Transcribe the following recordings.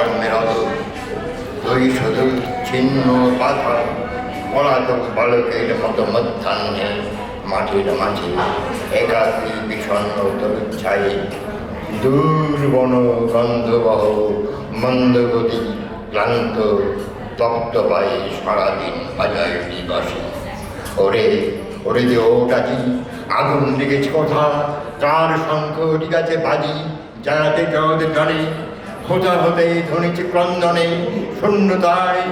কর্মের তুই শুধু ছিন্ন পাথর পলাতক বালকের মতো মধ্যাহ্নে মাটির মাঝে একাকী বিষণ্ণ তরুচ্ছাই দুর্বন গন্ধবহ মন্দগতি ক্লান্ত তপ্ত পায়ে সারাদিন বাজায় নিবাসী। ওরে ওরে যে ওটাকি আগুন লেগেছে কথা, কার শঙ্খ গেছে বাজি, জানাতে জগৎ জানে খোঁজা হতে ধ্বনিছে ক্রন্দনে শূন্যতায়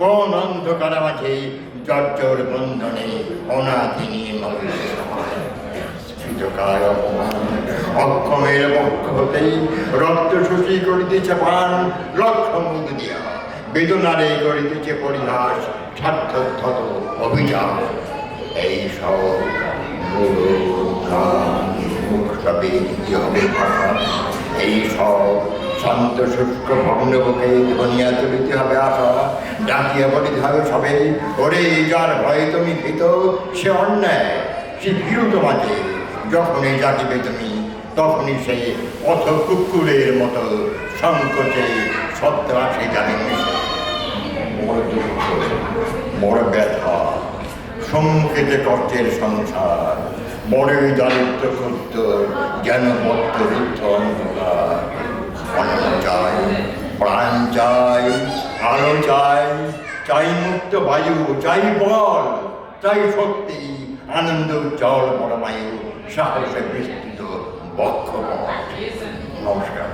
কোন অন্ধকার মাঝে জর্জর বন্ধনে অনাদিনী মৃতকায় অপমান অক্ষমের পক্ষ হতেই রক্ত শোষী করিতেছে পান লক্ষ মুখ দিয়া বেদনারে করিতেছে পরিহাস সার্থক অভিযান। এই সব মুখে হবে ভাষা, এই সব শান্ত শুষ্ক ভগ্নবুকে ধ্বনিয়া তুলিতে হবে আশা, ডাকিয়া বলিতে হবে সবে ওরে যার ভয়ে তুমি ভীত সে অন্যায় সে ভীরু তোমাকে, যখনই জাগিবে তুমি তখনই সে পথ কুকুরের মতো সংকোচে সত্রাসে জানে মিশে। বড় দুঃখ বড় ব্যথা সম্মুখে যে কষ্টের সংসার, বড়ই দারিদ্র ক্ষুদ্র যেন বদ্ধ রুদ্ধ অন্ধকার। অন্ন চাই, প্রাণ চাই, আলো চাই, চাই মুক্ত বায়ু, চাই বল, চাই শক্তি, আনন্দ উজ্জ্বল পরমায়ু, সাহসে বিস্তৃত বক্ষ। নমস্কার।